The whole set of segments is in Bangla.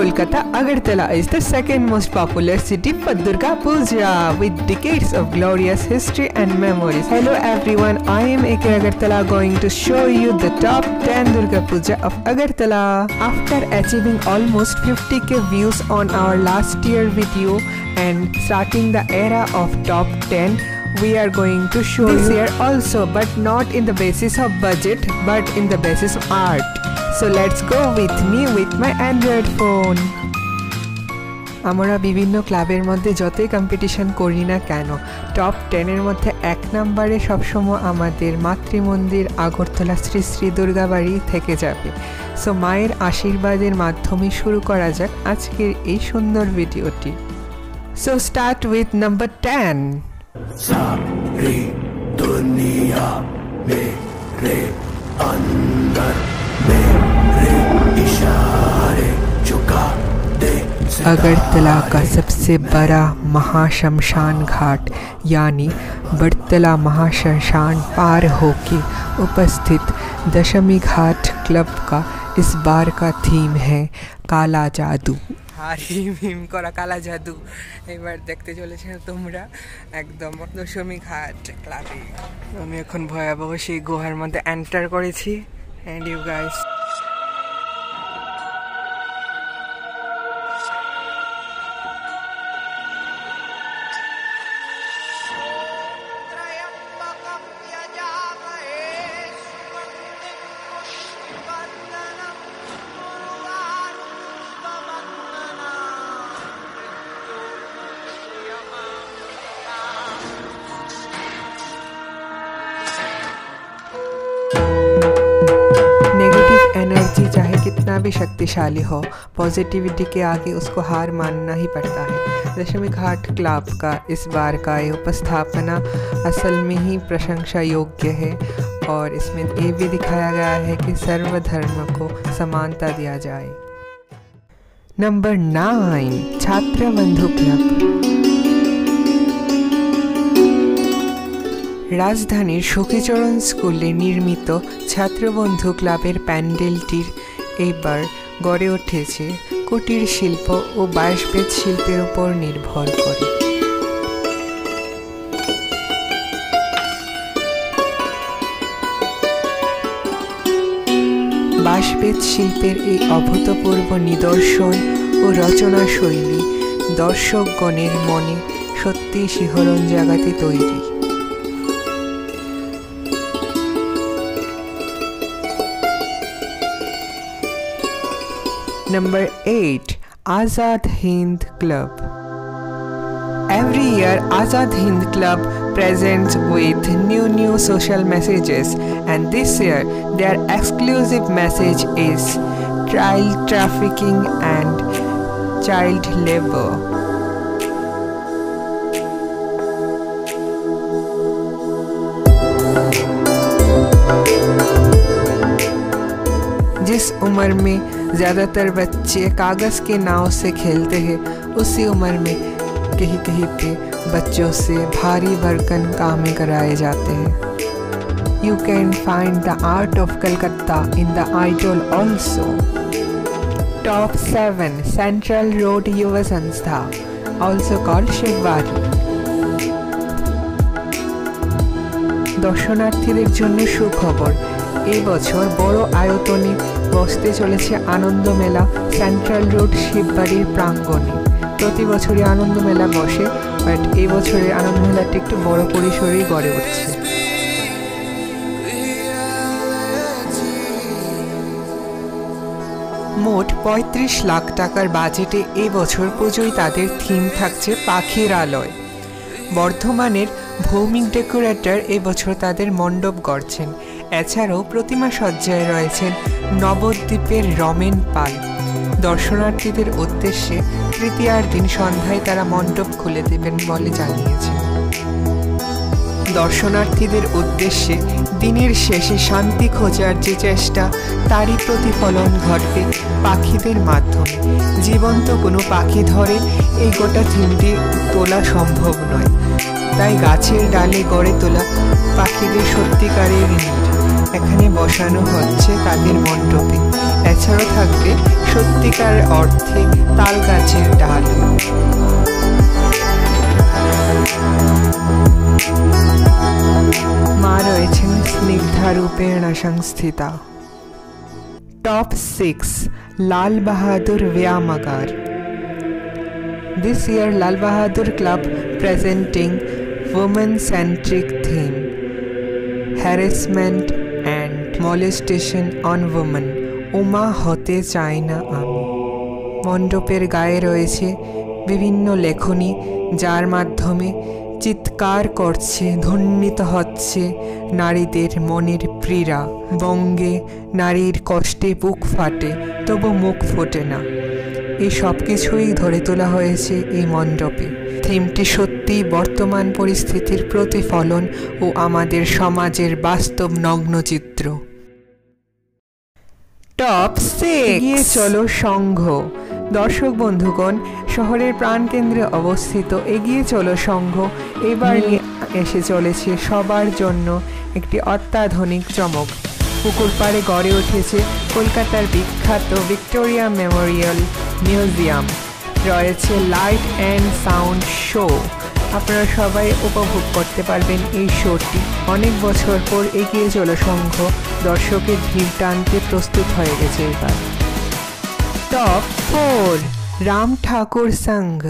Kolkata, Agartala is the second most popular city for Durga Puja with decades of glorious history and memories. Hello everyone, I am AK Agartala going to show you the top 10 Durga Puja of Agartala. After achieving almost 50k views on our last year video and starting the era of top 10, we are going to show this year also, but not in the basis of budget but in the basis of art. So let's go with me with my Android phone. আমরা বিভিন্ন ক্লাবের মধ্যে যতই কম্পিটিশন করি না কেন, টপ 10 এর মধ্যে এক নম্বরে সবসময় আমাদের মাতৃমন্দির আগরতলা শ্রী শ্রী দুর্গাবাড়ি থেকে যাবে। সো মায়ের আশীর্বাদের মাধ্যমে শুরু করা যাক আজকের এই সুন্দর ভিডিওটি। So start with number 10। सारी दुनिया मेरे अंदर मेरे इशारे चुका दे। अगरतला का सबसे बड़ा महाशमशान घाट यानी बड़तला महाशमशान पार होके उपस्थित दशमी घाट क्लब का इस बार का थीम है काला जादू। हारी मिम करा काला जादू এবার দেখতে চলেছে তোমরা একদম দশমী ঘাট ক্লাবে। আমি এখন ভয়াবহ সেই গুহার মধ্যে এন্টার করেছি এন্ড ইউ গাইস एनर्जी चाहे कितना भी शक्तिशाली हो, पॉजिटिविटी के आगे उसको हार मानना ही पड़ता है। दशमी घाट क्लब का इस बार का ये उपस्थापना असल में ही प्रशंसा योग्य है और इसमें ये भी दिखाया गया है कि सर्वधर्म को समानता दिया जाए। नंबर 9 छात्र बंधु क्लब। রাজধানীর সখীচরণ স্কুলে নির্মিত ছাত্রবন্ধু ক্লাবের প্যান্ডেলটির এইবার গড়ে উঠেছে কুটির শিল্প ও বাঁশবেত শিল্পের উপর নির্ভর করে। বাঁশবেত শিল্পের এই অভূতপূর্ব নিদর্শন ও রচনা শৈলী দর্শকগণের মনে সত্যি শিহরণ জাগাতে তৈরি। Number 8 Azad Hind Club. Every year Azad Hind Club presents with new social messages, and this year their exclusive message is child trafficking and child labor. जिस उम्र में ज़्यादातर बच्चे कागज़ के नाव से खेलते हैं, उसी उम्र में कहीं कहीं पे बच्चों से भारी भरकम काम कराए जाते हैं। You can find the art of Calcutta in the idol also. Top 7 Central Road Yuva Sanstha, also called Shivwari. দর্শনার্থীদের জন্য সুখবর, এই বছর বড় আয়তনে বসতে চলেছে আনন্দ মেলা সেন্ট্রাল রোড শিববাড়ির প্রাঙ্গণে। প্রতি বছরই আনন্দ মেলা বসে, বাট এই বছরের আনন্দ মেলাটি একটু বড় পরিসরেই গড়ে উঠছে। মোট 35 লাখ টাকার বাজেটে এই বছর পুজোয় তাদের থিম থাকছে পাখির আলয়। বর্ধমানের ভৌমিক ডেকোরেটর এবছর তাদের মণ্ডপ গড়ছেন। এছাড়াও প্রতিমা সজ্জায় রয়েছেন নবদ্বীপের রমেন পাল। দর্শনার্থীদের উদ্দেশ্যে তৃতীয়ার দিন সন্ধ্যায় তারা মণ্ডপ খুলে দেবেন বলে জানিয়েছেন। দর্শনার্থীদের উদ্দেশ্যে দিনের শেষে শান্তি খোঁজার যে চেষ্টা, তারই প্রতিফলন ঘটবে পাখিদের মাধ্যমে। জীবন্ত কোনো পাখি ধরে এই গোটা থিমটি তোলা সম্ভব নয়, তাই গাছের ডালে গড়ে তোলা পাখিদের সত্যিকারের এখানে বসানো হচ্ছে তাদের মণ্ডপে। এছাড়া বছরও থাকবে সত্যিকার অর্থে তাল গাছের ডাল। মা রয়েছেন Snigdha রূপেণ সংস্থিতা। Top 6 Lal Bahadur Vyamagar. This year Lal Bahadur Club presenting women-centric theme, harassment and molestation on women. Uma hote চাই না আমি। মণ্ডপের গায়ে রয়েছে বিভিন্ন লেখনী, যার মাধ্যমে চিৎকার করছে, ধ্বনিত হচ্ছে নারীদের মনের পীড়া। বঙ্গে নারীর কষ্টে বুক ফাটে, তবু মুখ ফোটে না। এই সব কিছুই ধরে তোলা হয়েছে এই মণ্ডপে। থিমটি সত্যি বর্তমান পরিস্থিতির প্রতিফলন ও আমাদের সমাজের বাস্তব নগ্ন চিত্র। টপ 6 এগিয়ে চলো সংঘ। দর্শক বন্ধুগণ, শহরের প্রাণকেন্দ্রে অবস্থিত এগিয়ে চলো সংঘ এবার এসে চলেছে সবার জন্য একটি অত্যাধুনিক চমক। পুকুর পাড়ে গড়ে উঠেছে কলকাতার বিখ্যাত ভিক্টোরিয়া মেমোরিয়াল মিউজিয়াম। রয়েছে লাইট অ্যান্ড সাউন্ড শো। আপনারা সবাই উপভোগ করতে পারবেন এই শোটি। অনেক বছর পর এগিয়ে চলো সংঘ দর্শকের ভিড় টানতে প্রস্তুত হয়ে গেছে এবার। টপ 4 রাম ঠাকুর সংঘ।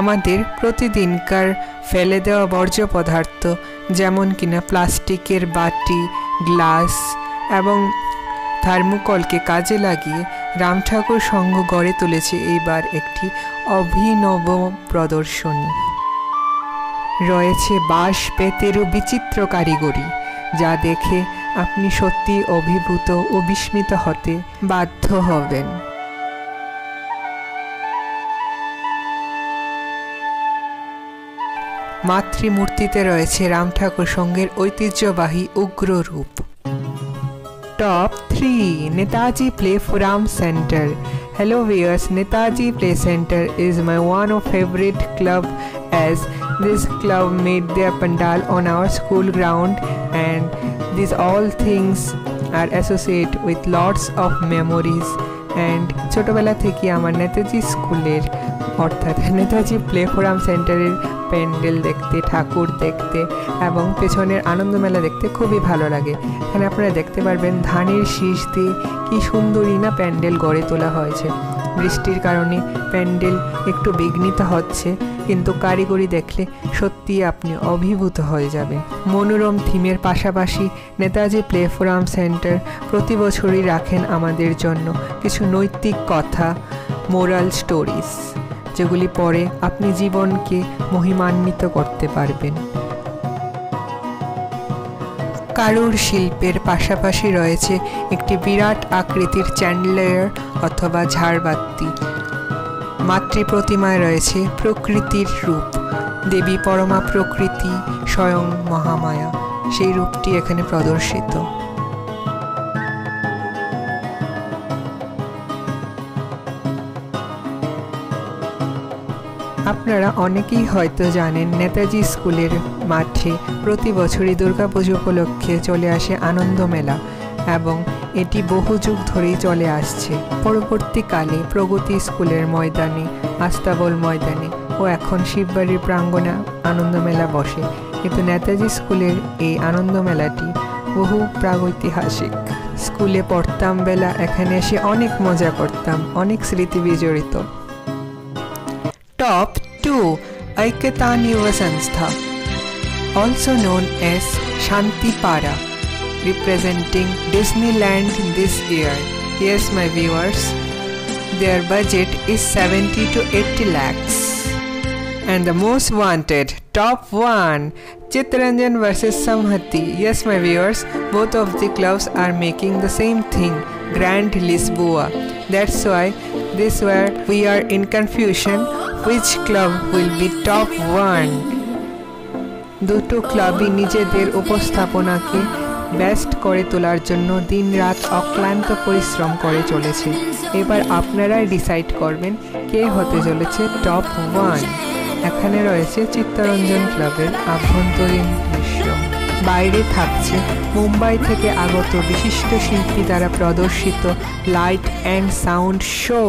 আমাদের প্রতিদিনকার ফেলে দেওয়া বর্জ্য পদার্থ যেমন কিনা প্লাস্টিকের বাটি, গ্লাস এবং থার্মোকলকে কাজে লাগিয়ে রাম ঠাকুর সংঘ গড়ে তুলেছে এইবার একটি অভিনব প্রদর্শনী। রয়েছে বাঁশ বেতেরও বিচিত্র কারিগরি, যা দেখে আপনি সত্যি অভিভূত ও বিস্মিত হতে বাধ্য হবেন। মাতৃমূর্তিতে রয়েছে রাম ঠাকুর সংঘের ঐতিহ্যবাহী উগ্র রূপ। Top 3 Netaji Play Forum Center. Hello viewers, Netaji Play Center is my one of favorite club, as this club made their pandal on our school ground, and these all things are associated with lots of memories. And ছোটবেলা থেকে আমার নেতাজি স্কুলের অর্থাৎ নেতাজি প্লে ফোরাম সেন্টারের প্যান্ডেল দেখতে, ঠাকুর দেখতে এবং পেছনের আনন্দমেলা দেখতে খুবই ভালো লাগে। এখানে আপনারা দেখতে পারবেন ধানের শীষ দিয়ে কি সুন্দরই না প্যান্ডেল গড়ে তোলা হয়েছে। বৃষ্টির কারণে প্যান্ডেল একটু বিঘ্নিত হচ্ছে, কিন্তু কারিগরি দেখলে সত্যিই আপনি অভিভূত হয়ে যাবেন। মনোরম থিমের পাশাপাশি নেতাজি প্লে ফোরাম সেন্টার প্রতি বছরই রাখেন আমাদের জন্য কিছু নৈতিক কথা, মোরাল স্টোরিজ, যেগুলি পরে আপনি জীবনকে মহিমান্বিত করতে পারবেন। কারুর শিল্পের পাশাপাশি রয়েছে একটি বিরাট আকৃতির চ্যান্ডেলিয়ার অথবা ঝাড়বাতি। মাতৃ প্রতিমায় রয়েছে প্রকৃতির রূপ, দেবী পরমা প্রকৃতি স্বয়ং মহামায়া, সেই রূপটি এখানে প্রদর্শিত। আপনারা অনেকেই হয়তো জানেন নেতাজি স্কুলের মাঠে প্রতি বছরই দুর্গাপুজো উপলক্ষে চলে আসে আনন্দ মেলা, এবং এটি বহু যুগ ধরেই চলে আসছে। পরবর্তীকালে প্রগতি স্কুলের ময়দানে, আস্তাবল ময়দানে ও এখন শিববাড়ির প্রাঙ্গণে আনন্দ মেলা বসে, কিন্তু নেতাজি স্কুলের এই আনন্দ মেলাটি বহু প্রাগৈতিহাসিক। স্কুলে পড়তাম বেলা এখানে এসে অনেক মজা করতাম, অনেক স্মৃতি বিজড়িত। Top 2 Aikatan Yuva Sanstha, also known as Shantipara, representing Disneyland this year. Yes, my viewers, their budget is 70 to 80 lakhs. And the most wanted, top 1 Chittaranjan versus Samhati. Yes, my viewers, both of the clubs are making the same thing, Grand Lisboa. That's why this where we are in confusion which club will be top 1. দুটো ক্লাবই নিজেদের উপস্থাপনাকে বেস্ট করে তোলার জন্য দিনরাত অক্লান্ত পরিশ্রম করে চলেছে। এবার আপনারাই ডিসাইড করবেন কে হতে চলেছে টপ 1। এখানে রয়েছে চিত্তরঞ্জন ক্লাবের আভ্যন্তরীণ দৃশ্য। বাইরে থাকছে মুম্বাই থেকে আগত বিশিষ্ট শিল্পী দ্বারা প্রদর্শিত লাইট অ্যান্ড সাউন্ড শো।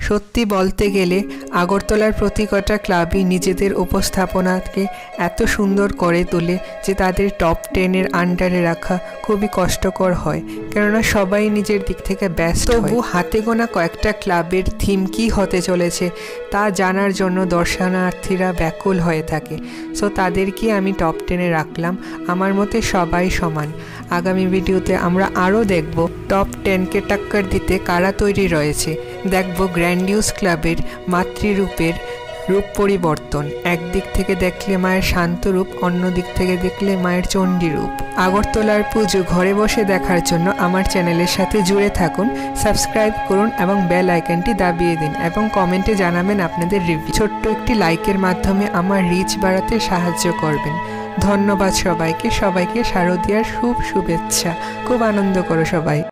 সত্যি বলতে গেলে আগরতলার প্রতি কটা ক্লাবই নিজেদের উপস্থাপনাকে এত সুন্দর করে তোলে যে তাদের টপ 10-এর আন্ডারে রাখা খুবই কষ্টকর হয়, কেননা সবাই নিজের দিক থেকে ব্যস্ত। তবু হাতে গোনা কয়েকটা ক্লাবের থিম কী হতে চলেছে তা জানার জন্য দর্শনার্থীরা ব্যাকুল হয়ে থাকে। সো তাদেরকে আমি টপ 10-এ রাখলাম। আমার মতে সবাই সমান। আগামী ভিডিওতে আমরা আরও দেখব টপ 10-কে টক্কর দিতে কারা তৈরি রয়েছে। দেখব গ্র্যান্ডিউস ক্লাবের মাতৃরূপের রূপ পরিবর্তন। একদিক থেকে দেখলে মায়ের শান্ত রূপ, অন্য দিক থেকে দেখলে মায়ের চণ্ডী রূপ। আগরতলার পুজো ঘরে বসে দেখার জন্য আমার চ্যানেলের সাথে জুড়ে থাকুন, সাবস্ক্রাইব করুন এবং বেল আইকনটি দাবিয়ে দিন এবং কমেন্টে জানাবেন আপনাদের রিভিউ। ছোট্ট একটি লাইকের মাধ্যমে আমার রিচ বাড়াতে সাহায্য করবেন। ধন্যবাদ সবাইকে। সবাইকে শারদীয়ার শুভেচ্ছা। খুব আনন্দ করো সবাই।